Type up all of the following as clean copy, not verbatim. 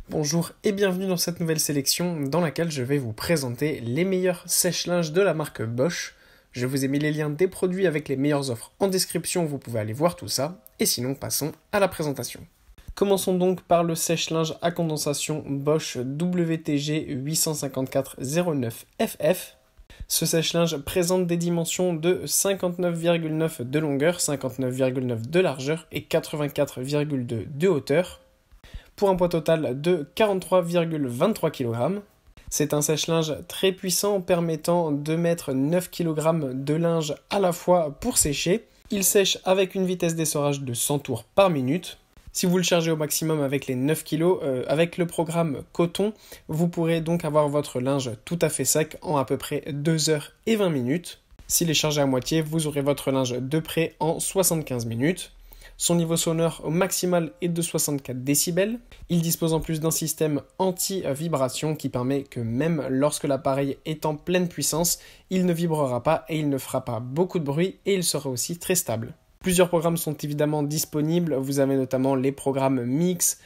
Bonjour et bienvenue dans cette nouvelle sélection dans laquelle je vais vous présenter les meilleurs sèche-linge de la marque Bosch. Je vous ai mis les liens des produits avec les meilleures offres en description, vous pouvez aller voir tout ça. Et sinon, passons à la présentation. Commençons donc par le sèche-linge à condensation Bosch WTG 85409FF. Ce sèche-linge présente des dimensions de 59,9 de longueur, 59,9 de largeur et 84,2 de hauteur, pour un poids total de 43,23 kg. C'est un sèche-linge très puissant permettant de mettre 9 kg de linge à la fois pour sécher. Il sèche avec une vitesse d'essorage de 100 tours par minute. Si vous le chargez au maximum avec les 9 kg, avec le programme coton, vous pourrez donc avoir votre linge tout à fait sec en à peu près 2 heures et 20 minutes. S'il est chargé à moitié, vous aurez votre linge de prêt en 75 minutes. Son niveau sonore au maximal est de 64 décibels. Il dispose en plus d'un système anti-vibration qui permet que même lorsque l'appareil est en pleine puissance, il ne vibrera pas et il ne fera pas beaucoup de bruit et il sera aussi très stable. Plusieurs programmes sont évidemment disponibles, vous avez notamment les programmes Mix,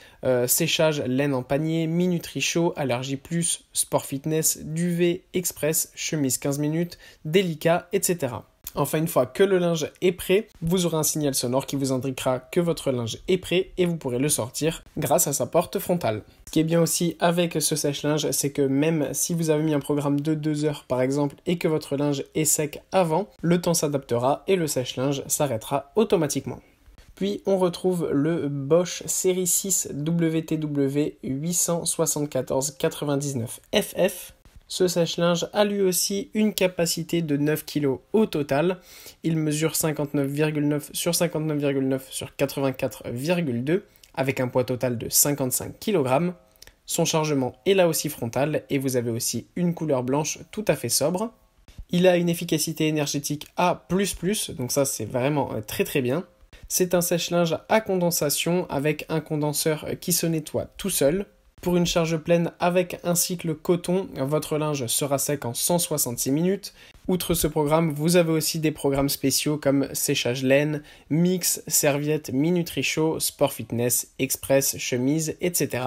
séchage, laine en panier, Minutri Chaud, Allergie Plus, Sport Fitness, Duvet, Express, chemise 15 minutes, Délicat, etc. Enfin, une fois que le linge est prêt, vous aurez un signal sonore qui vous indiquera que votre linge est prêt et vous pourrez le sortir grâce à sa porte frontale. Ce qui est bien aussi avec ce sèche-linge, c'est que même si vous avez mis un programme de 2 heures par exemple et que votre linge est sec avant, le temps s'adaptera et le sèche-linge s'arrêtera automatiquement. Puis on retrouve le Bosch Série 6 WTW 874-99FF. Ce sèche-linge a lui aussi une capacité de 9 kg au total. Il mesure 59,9 sur 59,9 sur 84,2 avec un poids total de 55 kg. Son chargement est là aussi frontal et vous avez aussi une couleur blanche tout à fait sobre. Il a une efficacité énergétique A++, donc ça c'est vraiment très très bien. C'est un sèche-linge à condensation avec un condenseur qui se nettoie tout seul. Pour une charge pleine avec un cycle coton, votre linge sera sec en 166 minutes. Outre ce programme, vous avez aussi des programmes spéciaux comme séchage laine, mix, serviette, Minutri Chaud, Sport Fitness, Express, chemise, etc.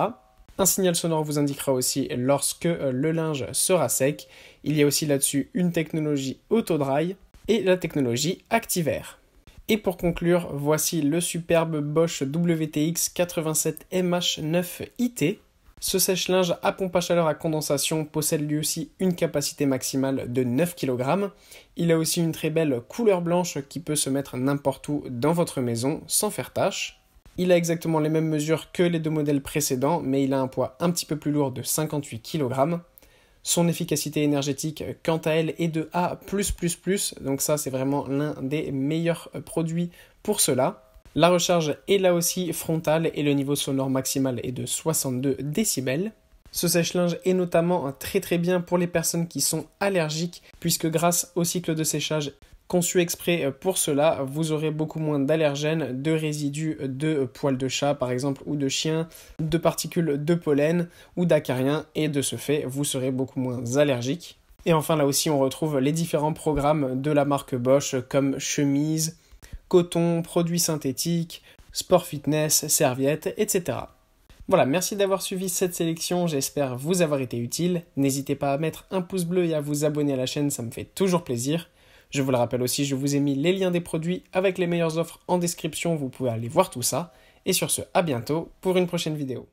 Un signal sonore vous indiquera aussi lorsque le linge sera sec. Il y a aussi là-dessus une technologie auto-dry et la technologie Activair. Et pour conclure, voici le superbe Bosch WTX 87MH9IT. Ce sèche-linge à pompe à chaleur à condensation possède lui aussi une capacité maximale de 9 kg. Il a aussi une très belle couleur blanche qui peut se mettre n'importe où dans votre maison sans faire tache. Il a exactement les mêmes mesures que les deux modèles précédents, mais il a un poids un petit peu plus lourd de 58 kg. Son efficacité énergétique, quant à elle, est de A+++, donc ça c'est vraiment l'un des meilleurs produits pour cela. La recharge est là aussi frontale et le niveau sonore maximal est de 62 décibels. Ce sèche-linge est notamment très très bien pour les personnes qui sont allergiques puisque grâce au cycle de séchage conçu exprès pour cela, vous aurez beaucoup moins d'allergènes, de résidus de poils de chat par exemple ou de chien, de particules de pollen ou d'acariens et de ce fait, vous serez beaucoup moins allergique. Et enfin là aussi on retrouve les différents programmes de la marque Bosch comme chemise, coton, produits synthétiques, sport fitness, serviettes, etc. Voilà, merci d'avoir suivi cette sélection, j'espère vous avoir été utile. N'hésitez pas à mettre un pouce bleu et à vous abonner à la chaîne, ça me fait toujours plaisir. Je vous le rappelle aussi, je vous ai mis les liens des produits avec les meilleures offres en description, vous pouvez aller voir tout ça. Et sur ce, à bientôt pour une prochaine vidéo.